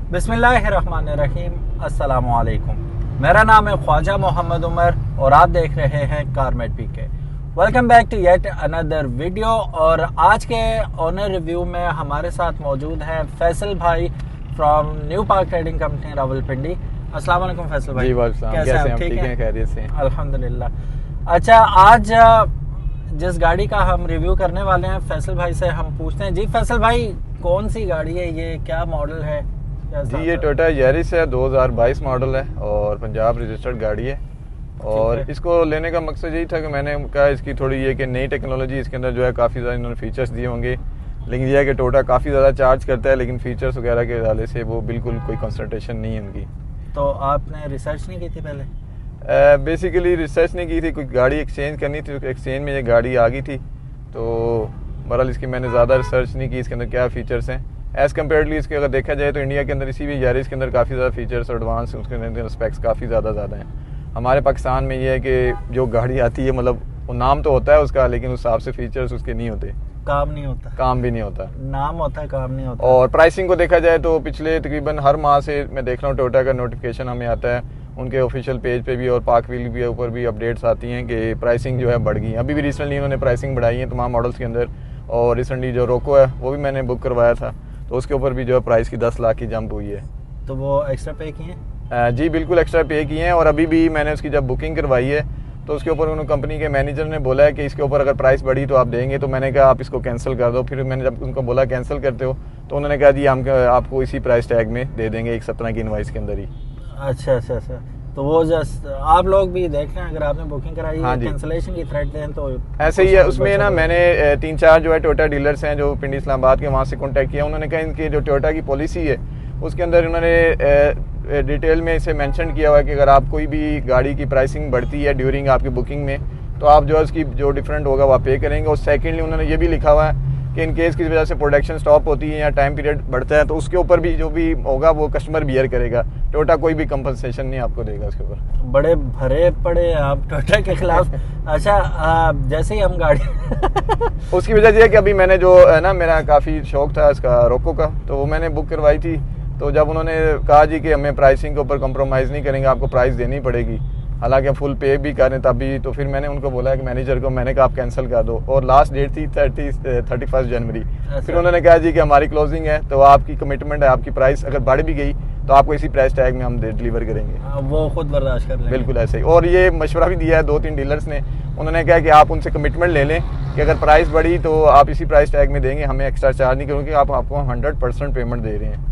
बिस्मिल्लाहिर्रहमानिर्रहीम, अस्सलामुअलैकुम। मेरा नाम है ख्वाजा मोहम्मद उमर और आप देख रहे हैं Carmate PK. Welcome back to yet another video. और आज के ऑनर रिव्यू में हमारे साथ मौजूद है फैसल भाई from new park trading company Rawalpindi. अस्सलाम वालेकुम फैसल भाई। कैसे हैं? ठीक हैं, खैरियत से हैं? अल्हम्दुलिल्लाह। अच्छा, आज जिस गाड़ी का हम रिव्यू करने वाले हैं फैसल भाई से हम पूछते हैं। जी फैसल भाई, कौन सी गाड़ी है ये, क्या मॉडल है? जी ये टोयोटा यारिस है, 2022 मॉडल है और पंजाब रजिस्टर्ड गाड़ी है। और इसको लेने का मकसद यही था कि मैंने कहा इसकी थोड़ी ये कि नई टेक्नोलॉजी इसके अंदर जो है काफ़ी ज़्यादा इन्होंने फीचर्स दिए होंगे, लेकिन यह है कि टोयोटा काफ़ी ज़्यादा चार्ज करता है, लेकिन फीचर्स वगैरह के हवाले से वो बिल्कुल कोई कंसल्टेशन नहीं है उनकी। तो आपने रिसर्च नहीं की थी पहले? बेसिकली रिसर्च नहीं की थी, कोई गाड़ी एक्सचेंज करनी थी, एक्सचेंज में ये गाड़ी आ गई थी, तो बहरहाल इसकी मैंने ज़्यादा रिसर्च नहीं की इसके अंदर क्या फ़ीचर्स हैं। एज़ कम्पेयरडली इसके अगर देखा जाए तो इंडिया के अंदर इसी भी यारिस के अंदर काफ़ी ज़्यादा फीचर्स एडवांस उसके अंदर स्पेक्स काफ़ी ज़्यादा हैं। हमारे पाकिस्तान में ये है कि जो गाड़ी आती है मतलब वो नाम तो होता है उसका, लेकिन उस हिसाब से फीचर्स उसके नहीं होते, काम नहीं होता, काम भी नहीं होता, नाम होता है काम नहीं होता। और प्राइसिंग को देखा जाए तो पिछले तकरीबन हर माह से मैं देख रहा हूँ टोयोटा का नोटिफिकेशन हमें आता है, उनके ऑफिशियल पेज पे भी और पार्क व्हील के ऊपर भी अपडेट्स आती हैं कि प्राइसिंग जो है बढ़ गई है। अभी भी रिसेंटली इन्होंने प्राइसिंग बढ़ाई है तमाम मॉडल्स के अंदर, और रिसेंटली जो रोको है वो भी मैंने बुक करवाया था, तो उसके ऊपर भी जो है प्राइस की 10 लाख की जंप हुई है। तो वो एक्स्ट्रा पे किए हैं? जी बिल्कुल एक्स्ट्रा पे किए हैं, और अभी भी मैंने उसकी जब बुकिंग करवाई है तो उसके ऊपर उन्होंने कंपनी के मैनेजर ने बोला है कि इसके ऊपर अगर प्राइस बढ़ी तो आप देंगे, तो मैंने कहा आप इसको कैंसिल कर दो। फिर मैंने जब उनको बोला कैंसिल करते हो तो उन्होंने कहा जी हम आपको इसी प्राइस टैग में दे देंगे 1/17 की इनवाइस के अंदर ही। अच्छा, तो वो जस्ट आप लोग भी देख रहे हैं, अगर आपने बुकिंग कराई है कैंसिलेशन की थ्रेट दें तो ऐसे ही है। उसमें ना मैंने 3-4 जो है टोयोटा डीलर्स हैं जो पिंडी इस्लामाबाद के, वहाँ से कॉन्टैक्ट किया। उन्होंने कहा इनकी जो टोयोटा की पॉलिसी है उसके अंदर उन्होंने डिटेल में इसे मेंशन किया हुआ है कि अगर आप कोई भी गाड़ी की प्राइसिंग बढ़ती है ड्यूरिंग आपकी बुकिंग में तो आप जो है उसकी जो डिफरेंट होगा वो पे करेंगे। और सेकेंडली उन्होंने ये भी लिखा हुआ है कि इन केस किसी वजह से प्रोडक्शन स्टॉप होती है या टाइम पीरियड बढ़ता है तो उसके ऊपर भी जो भी होगा वो कस्टमर बियर करेगा, टोयोटा कोई भी कंपनसेशन नहीं आपको देगा उसके ऊपर। बड़े भरे पड़े आप टोयोटा के खिलाफ। अच्छा, जैसे ही हम गाड़ी उसकी वजह यह है कि अभी मैंने जो है ना, मेरा काफ़ी शौक था इसका रोको का, तो वो मैंने बुक करवाई थी। तो जब उन्होंने कहा जी कि हमें प्राइसिंग के ऊपर कॉम्प्रोमाइज़ नहीं करेंगे, आपको प्राइस देनी पड़ेगी, हालांकि हम फुल पे भी करें तभी, तो फिर मैंने उनको बोला कि मैनेजर को, मैंने कहा आप कैंसिल कर दो, और लास्ट डेट थी 31 जनवरी। फिर उन्होंने कहा जी कि हमारी क्लोजिंग है तो आपकी कमिटमेंट है, आपकी प्राइस अगर बढ़ भी गई तो आपको इसी प्राइस टैग में हम डिलीवर करेंगे। वो खुद बर्दाश्त कर लेंगे। बिल्कुल ऐसे ही। और ये मशवरा भी दिया है 2-3 डीलर्स ने, उन्होंने कहा कि आप उनसे कमिटमेंट ले लें कि अगर प्राइस बढ़ी तो आप इसी प्राइस टैग में देंगे, हमें एक्स्ट्रा चार्ज नहीं करेंगे, आपको 100% पेमेंट दे रहे हैं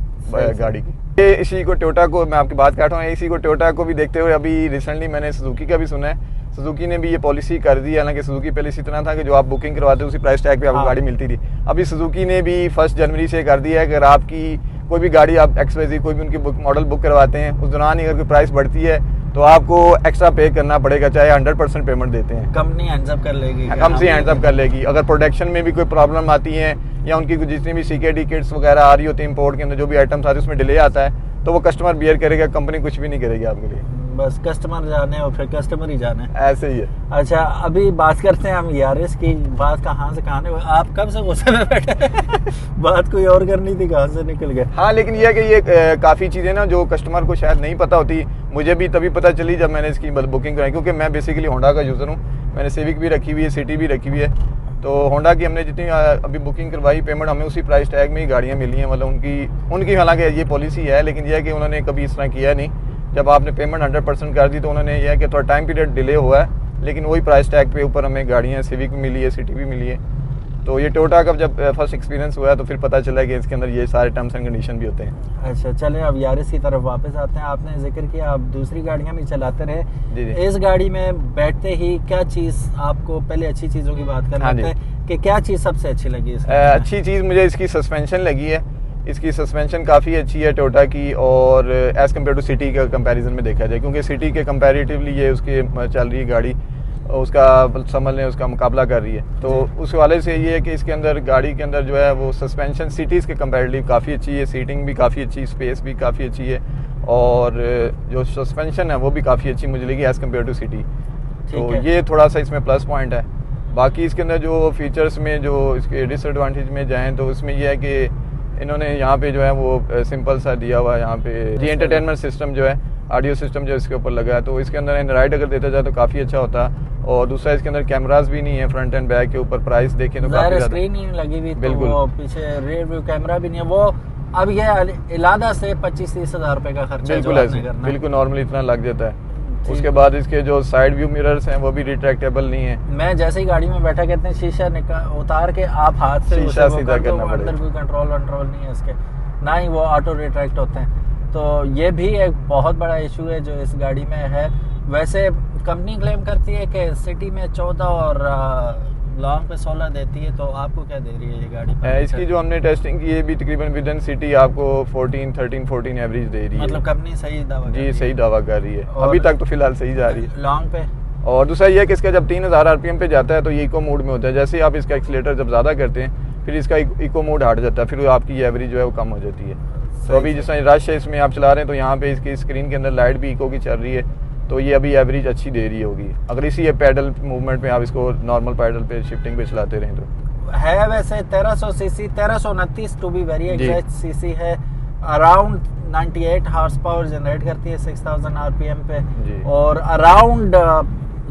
गाड़ी की। ये इसी को टोयोटा को, मैं आपकी बात काट रहा हूँ, इसी को टोयोटा को भी देखते हुए अभी रिसेंटली मैंने सुजुकी का भी सुना है, सुजुकी ने भी ये पॉलिसी कर दी है। हालांकि सुजुकी पहले इसी तरह था कि जो आप बुकिंग करवाते उसी प्राइस टैग पे आपको गाड़ी मिलती थी। अभी सुजुकी ने भी 1 जनवरी से कर दिया है कि अगर आपकी कोई भी गाड़ी आप XYZ कोई भी उनकी मॉडल बुक करवाते हैं, उस दौरान ही अगर कोई प्राइस बढ़ती है तो आपको एक्स्ट्रा पे करना पड़ेगा, चाहे 100% पेमेंट देते हैं। कंपनी हैंड्स अप कर लेगी, कंपनी हैंड्स अप कर लेगी। अगर प्रोडक्शन में भी कोई प्रॉब्लम आती है या उनकी जितनी भी CKD किट्स वगैरह आ रही होती है, इंपोर्ट के अंदर जो भी आइटम्स आते हैं उसमें डिले आता है, तो वो कस्टमर बियर करेगा, कंपनी कुछ भी नहीं करेगी आपके लिए। बस कस्टमर जाने और फिर कस्टमर ही जाने, ऐसे ही है। अच्छा, अभी बात करते हैं हम यारिस की। बात कहाँ से कहाँ, आप कब से गुस्से में बैठे? बात कोई और करनी थी, कहाँ से निकल गए? हाँ, लेकिन यह है कि ये काफ़ी चीज़ें ना जो कस्टमर को शायद नहीं पता होती, मुझे भी तभी पता चली जब मैंने इसकी बुकिंग कराई, क्योंकि मैं बेसिकली होंडा का यूज़र हूँ। मैंने सिविक भी रखी हुई है, सिटी भी रखी हुई है, तो होंडा की हमने जितनी अभी बुकिंग करवाई, पेमेंट हमें उसी प्राइस टैग में ही गाड़ियाँ मिली हैं। मतलब उनकी हालांकि ये पॉलिसी है, लेकिन यह है कि उन्होंने कभी इस तरह किया नहीं। जब आपने पेमेंट 100% कर दी तो उन्होंने यह है कि थोड़ा टाइम पीरियड डिले हुआ है, लेकिन वही प्राइस टैग पे ऊपर हमें गाड़ियाँ सिविक भी मिली है, सिटी भी मिली है। तो ये टोयोटा का जब फर्स्ट एक्सपीरियंस हुआ है तो फिर पता चला कि इसके अंदर ये सारे टर्म्स एंड कंडीशन भी होते हैं। अच्छा, चलें अब यारिस की तरफ वापस आते हैं। आपने जिक्र किया आप दूसरी गाड़ियाँ भी चलाते रहे, जी। इस गाड़ी में बैठते ही क्या चीज़ आपको, पहले अच्छी चीज़ों की बात कर लेते हैं कि क्या चीज़ सबसे अच्छी लगी? अच्छी चीज़ मुझे इसकी सस्पेंशन लगी है। इसकी सस्पेंशन काफ़ी अच्छी है टोयोटा की, और एज़ कम्पेयर टू सिटी का कंपैरिजन में देखा जाए, क्योंकि सिटी के कंपैरेटिवली ये उसकी चल रही गाड़ी उसका समझ लें उसका मुकाबला कर रही है, तो उस वाले से ये है कि इसके अंदर गाड़ी के अंदर जो है वो सस्पेंशन सिटीज़ के कंपैरेटिवली काफ़ी अच्छी है, सीटिंग भी काफ़ी अच्छी, स्पेस भी काफ़ी अच्छी है, और जो सस्पेंशन है वो भी काफ़ी अच्छी मुझे लगी एज़ कम्पेयर टू सिटी। तो ये थोड़ा सा इसमें प्लस पॉइंट है। बाकी इसके अंदर जो फीचर्स में जो इसके डिसएडवांटेज में जाएँ तो उसमें यह है कि इन्होंने यहाँ पे जो है वो सिंपल सा दिया हुआ है यहाँ पे जी एंटरटेनमेंट सिस्टम जो है, ऑडियो सिस्टम जो इसके ऊपर लगा है, तो इसके अंदर एंड्रॉइड अगर देता जाए तो काफ़ी अच्छा होता। और दूसरा इसके अंदर कैमरास भी नहीं है फ्रंट एंड बैक के ऊपर। प्राइस देखें तो काफ़ी स्क्रीन ही लगी हुई, बिल्कुल, तो पीछे रियर व्यू कैमरा भी नहीं है। वो अब ये इलादा से 25-30 हज़ार रुपए का खर्चा बिल्कुल ऐसे, बिल्कुल नॉर्मली इतना लग जाता है। उसके बाद इसके जो साइड व्यू मिरर्स हैं वो भी रिट्रैक्टेबल नहीं है। मैं जैसे ही गाड़ी में बैठा कहते हैं शीशा उतार के आप हाथ से शीशा सीधा करना पड़ेगा। अंदर कोई कंट्रोल नहीं है इसके, ना ही वो ऑटो रिट्रैक्ट होते हैं। तो ये भी एक बहुत बड़ा इशू है जो इस गाड़ी में है। वैसे कंपनी क्लेम करती है कि सिटी में 14 और लॉन्ग पे 16 देती है, तो आपको क्या दे रही है ये गाड़ी? इसकी जो हमने टेस्टिंग की है भी तकरीबन विद इन सिटी आपको 13-14 एवरेज दे रही है। मतलब कंपनी सही दावा जी सही दावा कर रही है, अभी तक तो फिलहाल सही जा रही है लॉन्ग पे। और दूसरा ये है कि इसका जब 3000 आरपीएम पे जाता है तो ये इको मोड में होता है। जैसे ही आप इसका एक्सीलेटर जब ज़्यादा करते हैं फिर इसका इको मोड हट जाता है, फिर आपकी एवरेज जो है वो कम हो जाती है। तो अभी जिस तरह रश है इसमें आप चला रहे हैं तो यहाँ पे इसकी स्क्रीन के अंदर लाइट भी इको की चल रही है, तो ये अभी एवरेज अच्छी दे रही होगी। अगर इसी पैडल मूवमेंट में आप इसको नॉर्मल पैडल पे शिफ्टिंग पे चलाते रहें तो है। वैसे 1300 CC 1329 to be very exact CC है, अराउंड 98 हार्स पावर जनरेट करती है 6000 आरपीएम पे, और अराउंड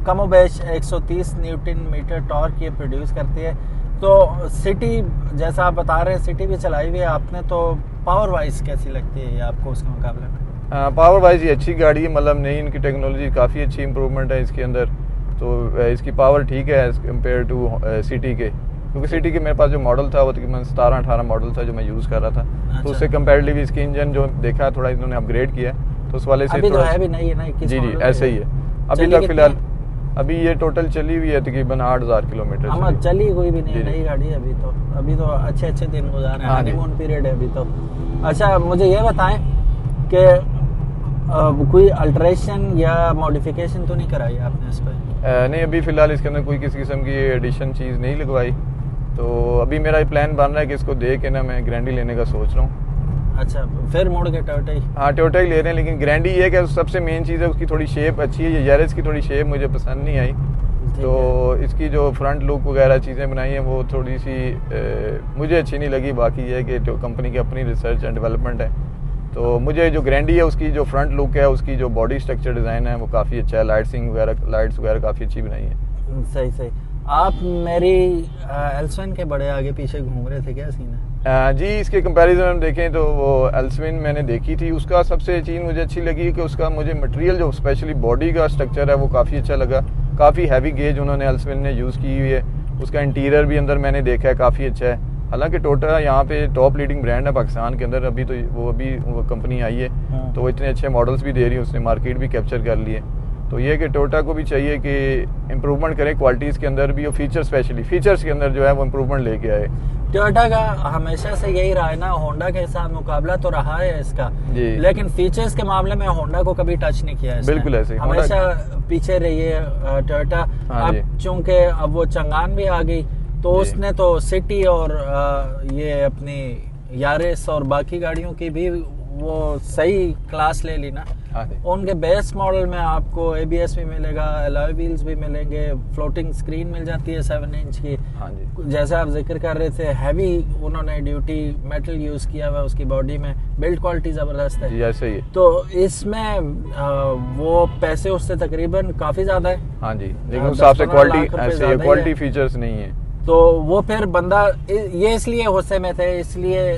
कमोबेश 130 न्यूटन मीटर टॉर्क ये प्रोड्यूस करती है। तो सिटी जैसा आप बता रहे हैं सिटी भी चलाई हुई है आपने, तो पावर वाइज कैसी लगती है ये आपको उसके मुकाबले में? पावर वाइज ये अच्छी गाड़ी है, मतलब नई इनकी टेक्नोलॉजी काफ़ी अच्छी इंप्रूवमेंट है इसके अंदर। तो इसकी पावर ठीक है एज कम्पेयर टू सिटी के, क्योंकि सिटी के मेरे पास जो मॉडल था वो तकरीबन 17-18 मॉडल था जो मैं यूज़ कर रहा था। अच्छा। तो उससे कंपेरेटिवली इसकी इंजन जो देखा थोड़ा इन्होंने अपग्रेड किया, तो उस वाले से अभी तो है भी नहीं है ना? जी ऐसे ही है अभी तक फिलहाल। अभी ये टोटल चली हुई है तकरीबन 8000 किलोमीटर। हम चली हुई भी नहीं, नई गाड़ी है अभी तो अच्छे दिन गुजार रहे हैं, हनीमून पीरियड है अभी तो। अच्छा मुझे ये बताएं कि कोई अल्टरेशन या मॉडिफिकेशन तो नहीं कराई आपने इस पर? नहीं अभी फ़िलहाल इसके अंदर कोई किसी किस्म की एडिशन चीज़ नहीं लगवाई। तो अभी मेरा प्लान बन रहा है कि इसको दे के ना मैं ग्रैंडी लेने का सोच रहा हूँ। अच्छा फिर मुड़ के टोयोटा ही? हाँ टोयोटा ही ले रहे हैं, लेकिन ग्रैंडी ये कि सबसे मेन चीज़ है उसकी थोड़ी शेप अच्छी है। ये यारिस की थोड़ी शेप मुझे पसंद नहीं आई, तो इसकी जो फ्रंट लुक वगैरह चीज़ें बनाई हैं वो थोड़ी सी मुझे अच्छी नहीं लगी। बाकी ये है कि जो कंपनी की अपनी रिसर्च एंड डेवलपमेंट है, तो मुझे जो ग्रैंडी है उसकी जो फ्रंट लुक है, उसकी जो बॉडी स्ट्रक्चर डिज़ाइन है वो काफ़ी अच्छा है। लाइट्स वगैरह काफ़ी अच्छी बनाई है। सही। आप मेरी एल्सविन के बड़े आगे पीछे घूम रहे थे, क्या सीन है? जी इसके कंपैरिजन में देखें तो वो एल्सविन मैंने देखी थी, उसका सबसे चीज़ मुझे अच्छी लगी कि उसका मुझे मटेरियल जो स्पेशली बॉडी का स्ट्रक्चर है वो काफ़ी अच्छा लगा। काफ़ी हैवी गेज उन्होंने एल्सविन ने यूज़ की हुई है। उसका इंटीरियर भी अंदर मैंने देखा है काफ़ी अच्छा है। हालांकि टोयोटा यहाँ पे टॉप लीडिंग ब्रांड है पाकिस्तान के अंदर। अभी तो वो कंपनी आई है, तो वो इतने अच्छे मॉडल्स भी दे रही है, उसने मार्केट भी कैप्चर कर ली है। तो ये कि टोयोटा को भी चाहिए कि इम्प्रूवमेंट करें क्वालिटीज़ के अंदर भी, और स्पेशली फीचर्स के अंदर जो है वो इम्प्रूवमेंट लेके आए। टोयोटा का हमेशा से यही रहा है ना, होंडा के साथ मुकाबला तो रहा है इसका, लेकिन फीचर्स के मामले में होंडा को कभी टच नहीं किया इसने। बिल्कुल ऐसे हमेशा पीछे रही है टोयोटा। अब चूंकि अब वो चंगान भी आ गई, तो उसने तो सिटी और ये अपनी यारिस और बाकी गाड़ियों की भी वो सही क्लास ले ली ना। उनके बेस मॉडल में आपको ABS भी मिलेगा, अलॉय व्हील्स भी मिलेंगे, फ्लोटिंग स्क्रीन मिल जाती है 7 इंच की। जैसे आप जिक्र कर रहे थे हैवी उन्होंने ड्यूटी मेटल यूज किया हुआ उसकी बॉडी में, बिल्ड क्वालिटी जबरदस्त है। ऐसे ही है। तो इसमें वो पैसे उससे तकरीबन काफी ज्यादा है। हाँ जी, लेकिन उस हिसाब से क्वालिटी फीचर्स नहीं है। तो वो फिर बंदा ये इसलिए गुस्से में थे, इसलिए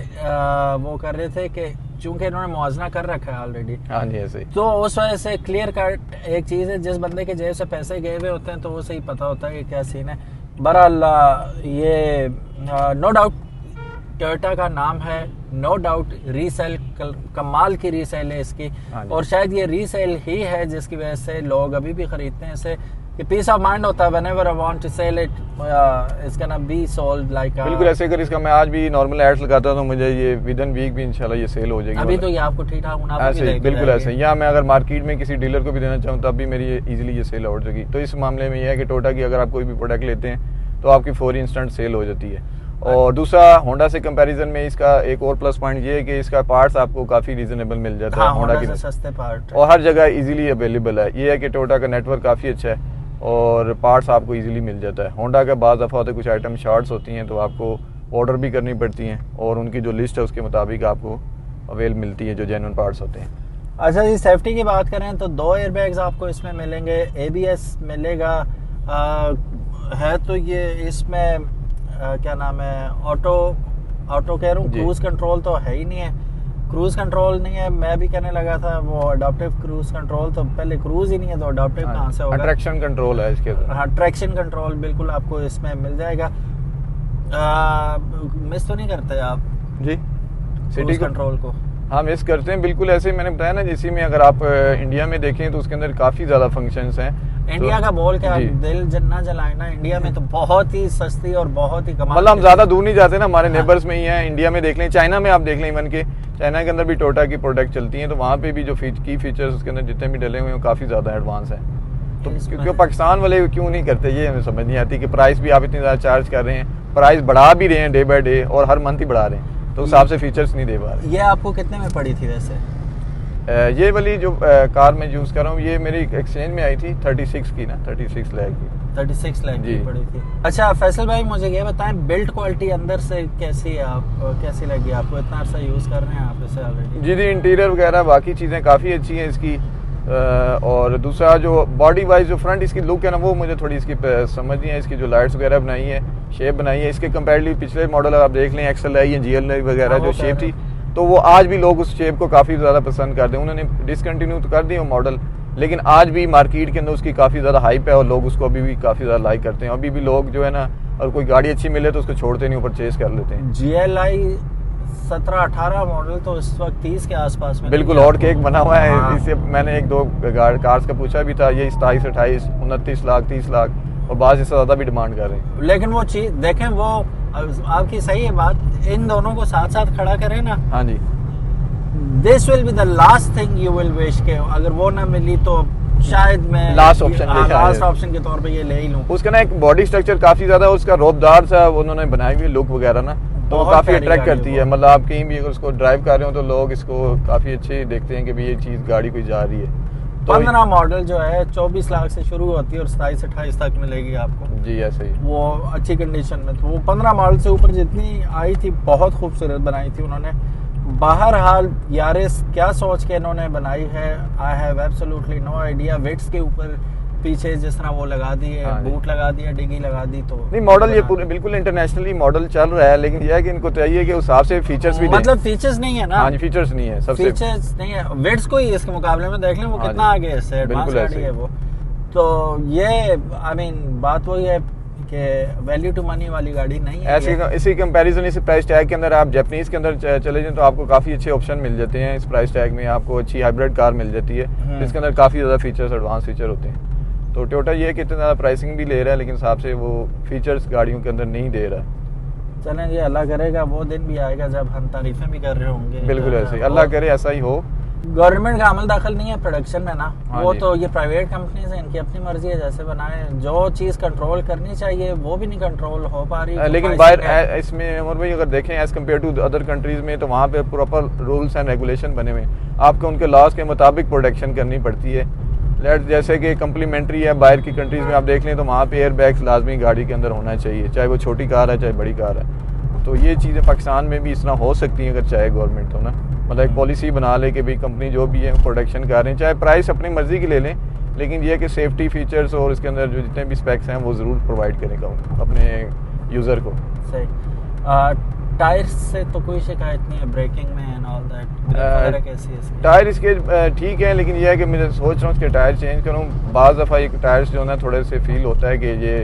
वो कर रहे थे कि चूंकि इन्होंने मुआवजा कर रखा है ऑलरेडी। हाँ जी ऐसे ही। तो उस वजह से क्लियर कट एक चीज़ है, जिस बंदे के जेब से पैसे गए हुए होते हैं तो वो सही पता होता है कि क्या सीन है। बहरहाल ये नो डाउट टोयोटा का नाम है, नो डाउट रीसेल कमाल की रीसेल है इसकी, और शायद ये रीसेल ही है जिसकी वजह से लोग अभी भी खरीदते हैं इसे, कि पीस ऑफ माइंड होता है whenever I want to sell it it's gonna be sold like बिल्कुल ऐसे अगर इसका मैं आज भी नॉर्मल एड्स लगाता हूं तो मुझे ये विद इन वीक भी इंशाल्लाह ये सेल हो जाएगी। अभी तो ये आपको ठीक ठाक मुनाफा ऐसे ही बिल्कुल ऐसे ही। या मैं अगर मार्केट में किसी डीलर को भी देना चाहूँ तब भी मेरी इजीली ये सेल हो जाएगी। तो इस मामले में ये है कि टोयोटा की अगर आप कोई भी प्रोडक्ट लेते हैं तो आपकी फौरी इंस्टेंट सेल हो जाती है। और दूसरा होंडा से कंपैरिजन में इसका एक और प्लस पॉइंट ये है कि इसका पार्ट्स आपको काफ़ी रीजनेबल मिल जाता है। होंडा के सस्ते पार्ट और हर जगह इजीली अवेलेबल है। ये है कि टोयोटा का नेटवर्क काफ़ी अच्छा है और पार्ट्स आपको इजीली मिल जाता है। होंडा का बाज़ दफ़ा होता है कुछ आइटम शॉर्ट्स होती हैं तो आपको ऑर्डर भी करनी पड़ती हैं और उनकी जो लिस्ट है उसके मुताबिक आपको अवेल मिलती है जो जेन्युइन पार्ट्स होते हैं। अच्छा जी, सेफ्टी की बात करें तो 2 एयरबैग्स आपको इसमें मिलेंगे, ABS मिलेगा, है तो ये इसमें क्या नाम है, ऑटो कह रहा हूँ, क्रूज कंट्रोल तो है ही नहीं है, क्रूज कंट्रोल नहीं है। मैं भी कहने लगा था वो अडॉप्टिव क्रूज कंट्रोल, तो पहले क्रूज ही नहीं है तो अडॉप्टिव कहाँ से होगा। ट्रैक्शन कंट्रोल है इसके अंदर। हाँ, ट्रैक्शन कंट्रोल बिल्कुल आपको इसमें मिल जाएगा। मिस तो नहीं करते आप जी सिटी कंट्रोल को? हाँ मिस करते हैं बिल्कुल। ऐसे मैंने बताया ना, इसी में अगर आप इंडिया में देखें तो उसके अंदर काफ़ी ज़्यादा फंक्शंस हैं। इंडिया का बोल के दिल जन्ना जलाए ना, इंडिया में तो बहुत ही सस्ती और बहुत ही कमाल। मतलब हम ज़्यादा दूर नहीं जाते ना, हमारे नेबर्स में ही है। इंडिया में देख लें, चाइना में आप देख लें, इवन के चाइना के अंदर भी टोयोटा की प्रोडक्ट चलती हैं, तो वहाँ पे भी जो की फीचर्स उसके अंदर जितने भी डले हुए हैं काफ़ी ज़्यादा एडवांस हैं। तो क्योंकि पाकिस्तान वाले क्यों नहीं करते ये हमें समझ नहीं आती कि प्राइस भी आप इतनी ज़्यादा चार्ज कर रहे हैं, प्राइस बढ़ा भी रहे हैं डे बाय डे और हर मंथ ही बढ़ा रहे हैं, तो उस हिसाब से फीचर्स नहीं दे पा रहे। ये आपको कितने में पड़ी थी वैसे? ये वाली जो कार मैं यूज़ कर रहा हूँ ये मेरी एक्सचेंज में आई थी 36 की ना, 36 लाख की। 36 लाख की पड़ी थी। अच्छा फैसल भाई, मुझे ये बताएं बिल्ड क्वालिटी अंदर से कैसी है, आप कैसी लगी आपको? इतना अर्सा यूज़ कर रहे हैं आप इसे ऑलरेडी? जी इंटीरियर वगैरह बाकी चीज़ें काफ़ी अच्छी हैं इसकी। और दूसरा जो बॉडी वाइज जो फ्रंट इसकी लुक है ना, वो मुझे थोड़ी इसकी समझ नहीं है। इसकी जो लाइट्स वगैरह बनाई है, शेप बनाई है, इसके कंपेरेटिवली पिछले मॉडल आप देख लें XLI या GLI वगैरह जो शेप थी, तो वो आज भी लोग उस शेप को काफ़ी ज़्यादा पसंद करते हैं। उन्होंने डिसकंटिन्यू तो कर दी वो मॉडल, लेकिन आज भी मार्केट के अंदर उसकी काफ़ी ज़्यादा हाइप है और लोग उसको अभी भी काफ़ी ज़्यादा लाइक करते हैं। अभी भी लोग जो है ना, और कोई गाड़ी अच्छी मिले तो उसको छोड़ते नहीं, परचेज कर लेते हैं। GLI 17-18 मॉडल तो इस वक्त 30 के आसपास में बिल्कुल हॉट केक बना हुआ है। इससे मैंने 1-2 कार्स का पूछा भी था, ये 27, 28, 29 लाख, 30 लाख और बाद इससे ज़्यादा भी डिमांड कर रहे हैं। लेकिन वो चीज़ देखें, वो आपकी सही है बात, इन दोनों को साथ साथ खड़ा करें ना। हाँ जी, this will be the last thing you will wish के अगर वो ना मिली तो शायद मैं लास्ट ऑप्शन के तौर पे ये ले ही लूं। उसका ना एक बॉडी स्ट्रक्चर काफ़ी ज़्यादा उसका रोबदार सा उन्होंने बनाई हुई लुक वगैरह ना, तो काफ़ी अट्रैक्ट करती है। मतलब आप कहीं भी अगर उसको ड्राइव कर रहे हो तो लोग इसको काफ़ी अच्छे देखते हैं कि भाई ये चीज़ गाड़ी कोई जा रही है। 15 मॉडल जो है 24 लाख से शुरू होती है और 27-28 तक मिलेगी आपको। जी ऐसे ही वो अच्छी कंडीशन में। तो वो 15 मॉडल से ऊपर जितनी आई थी बहुत खूबसूरत बनाई थी उन्होंने। बहरहाल यारिस क्या सोच के इन्होंने बनाई है, I have absolutely no idea. Weights के ऊपर पीछे जिस तरह वो लगा दिए, बूट लगा दिया, डिगी लगा दी, तो नहीं मॉडल ये पूरे बिल्कुल इंटरनेशनली मॉडल चल रहा है, लेकिन ये है कि इनको चाहिए कि उस हिसाब से फीचर्स भी मतलब फीचर्स नहीं है ना। हाँ जी, फीचर्स नहीं है, सबसे फीचर्स नहीं है। वेट्स को ही इसके मुकाबले में देख लें वो कितना आगे है, इससे एडवांस गाड़ी है वो। तो ये आई मीन बात वही है कि वैल्यू टू मनी वाली गाड़ी नहीं है। ऐसे इसी कंपैरिजन इस प्राइस टैग के अंदर आप जापानीज के अंदर चले जाएं तो आपको काफ़ी अच्छे ऑप्शन मिल जाते हैं। इस प्राइस टैग में आपको अच्छी हाइब्रिड कार मिल जाती है जिसके अंदर काफ़ी ज़्यादा फीचर्स, एडवांस फीचर होते हैं। तो टोयोटा ये है कि इतना ज़्यादा प्राइसिंग भी ले रहा है, लेकिन हिसाब से वो फीचर्स गाड़ियों के अंदर नहीं दे रहा है। चलें जी, अल्लाह करेगा वो दिन भी आएगा जब हम तारीफें भी कर रहे होंगे। बिल्कुल ऐसे ही, अल्लाह करे ऐसा ही हो। गवर्नमेंट का अमल दाखिल नहीं है प्रोडक्शन में ना, वो जी। तो ये प्राइवेट कंपनीज है, इनकी अपनी मर्जी है, जैसे बनाए। जो चीज़ कंट्रोल करनी चाहिए वो भी नहीं कंट्रोल हो पा रही। लेकिन बाहर इसमें उमर भाई अगर देखें as compare to other countries में, तो वहाँ पे प्रॉपर रूल्स एंड रेगुलेशन बने हुए हैं। आपको उनके लॉज के मुताबिक प्रोटेक्शन करनी पड़ती है। जैसे कि कम्प्लीमेंट्री है, बाहर की कंट्रीज में आप देख लें तो वहाँ पे एयर बैग्स लाजमी गाड़ी के अंदर होना चाहिए, चाहे वो छोटी कार है चाहे बड़ी कार है। तो ये चीज़ें पाकिस्तान में भी इस तरह हो सकती हैं अगर चाहे गवर्नमेंट हो ना, मतलब एक पॉलिसी बना ले कि भाई कंपनी जो भी है प्रोटेक्शन कर रहे हैं, चाहे प्राइस अपनी मर्जी की ले लें, लेकिन ये कि सेफ्टी फीचर्स और इसके अंदर जो जितने भी स्पेक्स हैं वो ज़रूर प्रोवाइड करें अपने यूज़र को। सही। टायर्स से तो कोई शिकायत नहीं है, ब्रेकिंग में एंड ऑल दैट कैसी है? टायर इसके ठीक है, लेकिन ये है कि मैं सोच रहा हूँ इसके टायर चेंज करूँ। बाज़ दफ़ा ये टायर्स जो है ना थोड़े से फील होता है कि ये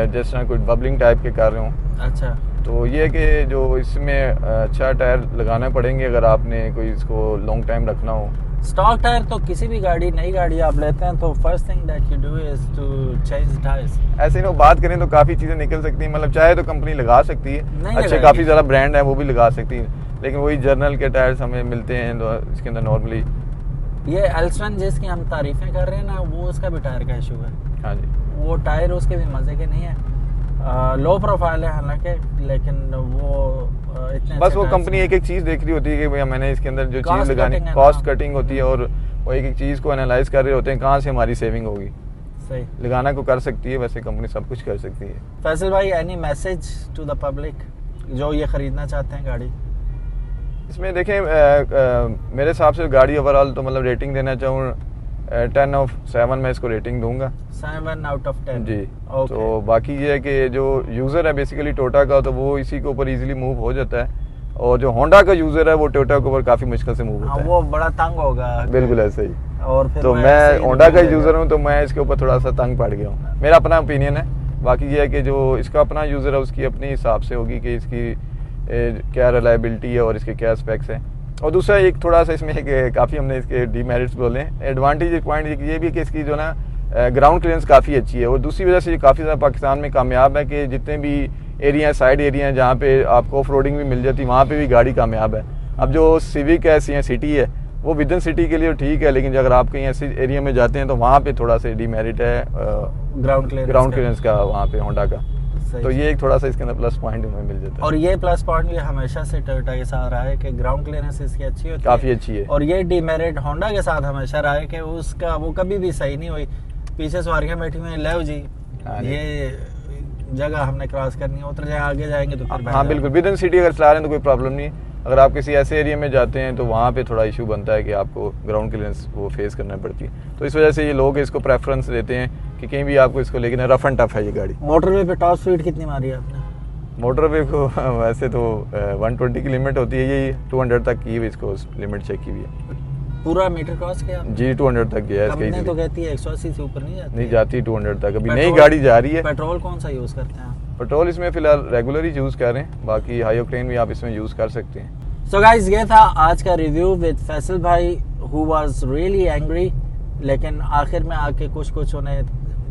जिस तरह कोई बबलिंग टाइप के कर रहे हों। अच्छा, तो ये है कि जो इसमें अच्छा टायर लगाना पड़ेंगे अगर आपने कोई इसको लॉन्ग टाइम रखना हो। स्टॉक टायर तो किसी भी गाड़ी, नई गाड़ी आप लेते हैं तो first thing that you do is to change tyres. ऐसे ही बात करें तो काफ़ी चीज़ें निकल सकती हैं, मतलब चाहे तो कंपनी लगा सकती है, अच्छे काफ़ी ज़्यादा ब्रांड है वो भी लगा सकती है, लेकिन वही जर्नल के टायर्स हमें मिलते हैं तो इसके अंदर नॉर्मली। ये एल्सवन जिसकी हम तारीफें कर रहे हैं ना, वो उसका भी टायर का इशू है। हाँ जी, वो टायर उसके भी मज़े के नहीं है, लो प्रोफाइल है हालांकि, लेकिन वो इतने बस वो कंपनी एक एक चीज़ देख रही होती है कि भैया मैंने इसके अंदर जो चीज़ लगानी, कॉस्ट कटिंग होती है, और वो एक एक चीज़ को एनालाइज कर रहे होते हैं कहाँ से हमारी सेविंग होगी। सही, लगाना को कर सकती है, वैसे कंपनी सब कुछ कर सकती है। फैसल भाई, any message to the public? जो ये खरीदना चाहते हैं गाड़ी? इसमें देखें मेरे हिसाब से गाड़ी ओवरऑल तो मतलब रेटिंग देना चाहूँ 10/7 मैं इसको रेटिंग दूंगा। 7 out of 10 जी। Okay. तो बाकी ये है कि जो यूज़र है बेसिकली टोयोटा का, तो वो इसी के ऊपर इजीली मूव हो जाता है, और जो होंडा का यूज़र है वो टोयोटा के ऊपर काफ़ी मुश्किल से मूव हाँ, होता है। वो बड़ा तंग होगा। बिल्कुल ऐसे ही। और फिर तो वो ऐसे मैं ही होंडा का निकल यूज़र जाएगा। हूँ, तो मैं इसके ऊपर थोड़ा सा तंग पड़ गया हूँ, मेरा अपना ओपिनियन है। बाकी ये है कि जो इसका अपना यूज़र है उसकी अपनी हिसाब से होगी कि इसकी क्या रिलायबिलिटी है और इसके क्या स्पेक्स हैं। और दूसरा एक थोड़ा सा इसमें काफ़ी हमने इसके डीमेरिट्स बोले, एडवांटेज पॉइंट ये भी कि इसकी जो ना ग्राउंड क्लियरेंस काफ़ी अच्छी है, और दूसरी वजह से ये काफ़ी ज़्यादा पाकिस्तान में कामयाब है कि जितने भी एरिया साइड एरिया हैं जहाँ पे आपको ऑफ रोडिंग भी मिल जाती है, वहाँ पे भी गाड़ी कामयाब है। अब जो सिविक है या सिटी है वो विद इन सिटी के लिए ठीक है, लेकिन अगर आप कहीं ऐसे एरिया में जाते हैं तो वहाँ पे थोड़ा सा डीमेरिट है ग्राउंड क्लियरेंस का वहाँ पे होंडा का। सही। तो ये एक थोड़ा सा इसके अंदर प्लस पॉइंट हमें मिल जाता है। और ये प्लस पॉइंट भी हमेशा से टोयोटा के साथ रहा है कि ग्राउंड क्लियरेंस इसकी अच्छी होती है, काफ़ी अच्छी है। और ये डीमेरिट होंडा के साथ हमेशा रहा है कि उसका वो कभी भी सही नहीं हुई। पीछे सवारियां बैठी हुई हैं, ले जी हाँ जी। ये जगह हमने क्रॉस करनी है, उतर जाए, आगे जाएंगे तो फिर हाँ बिल्कुल, विद इन सिटी अगर चला रहे हैं तो कोई प्रॉब्लम नहीं है। अगर आप किसी ऐसे एरिया में जाते हैं तो वहाँ पे थोड़ा इशू बनता है कि आपको ग्राउंड क्लियरेंस वो फेस करना पड़ती है, तो इस वजह से ये लोग इसको प्रेफरेंस देते हैं कि कहीं भी आपको इसको, लेकिन रफ एंड टफ है ये गाड़ी। मोटरवे पे टॉप स्पीड कितनी मारी है आपने? मोटरवे को वैसे तो 120 की लिमिट होती है, यही 200 तक की है, इसको लिमिट चेक की हुई है। पूरा मीटर क्रॉस किया आपने? जी 200 तक गया है कंपनी इसका तो easily। कहती है 180 से ऊपर नहीं जाती। नहीं जाती 200 तक, अभी नई पेट्रोल- गाड़ी जा रही है। पेट्रोल कौन सा यूज करते हैं आप? पेट्रोल इसमें फिलहाल रेगुलर ही यूज़ कर रहे हैं, बाकी हाई ऑक्टेन भी आप इसमें यूज़ कर सकते हैं। सो गाइस, ये था आज का रिव्यू विद फैसल भाई, हु वाज रियली एंग्री, लेकिन आखिर में आके कुछ उन्हें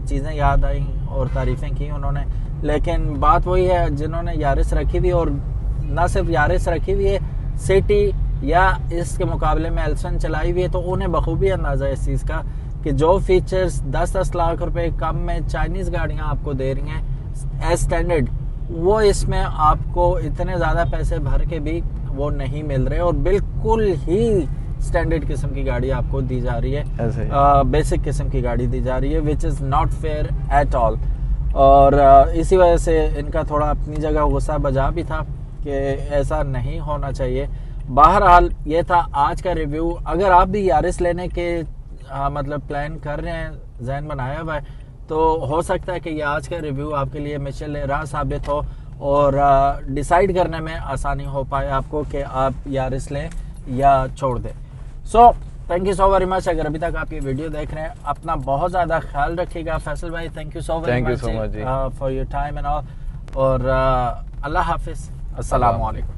चीज़ें याद आई और तारीफ़ें की उन्होंने। लेकिन बात वही है, जिन्होंने यारिस रखी हुई, और ना सिर्फ यारिस रखी हुई है, सिटी या इसके मुकाबले में एल्सन चलाई हुई है, तो उन्हें बखूबी अंदाज़ा है इस चीज़ का कि जो फीचर्स 10-10 लाख रुपए कम में चाइनीज़ गाड़ियाँ आपको दे रही हैं एज स्टैंडर्ड, वो इसमें आपको इतने ज़्यादा पैसे भर के भी वो नहीं मिल रहे, और बिल्कुल ही स्टैंडर्ड किस्म की गाड़ी आपको दी जा रही है, बेसिक किस्म की गाड़ी दी जा रही है, which is not fair at all. और इसी वजह से इनका थोड़ा अपनी जगह गुस्सा बजा भी था कि ऐसा नहीं होना चाहिए। बहरहाल ये था आज का रिव्यू। अगर आप भी यारिस लेने के मतलब प्लान कर रहे हैं, जहन बनाया हुआ है, तो हो सकता है कि ये आज का रिव्यू आपके लिए मिशल राह साबित हो और डिसाइड करने में आसानी हो पाए आपको कि आप यारिस लें या छोड़ दें। So thank you so very much. अगर अभी तक आप ये वीडियो देख रहे हैं, अपना बहुत ज़्यादा ख्याल रखिएगा। फैसल भाई, thank you so very much for your time and all, और अल्लाह हाफिज़, अस्सलाम वालेकुम।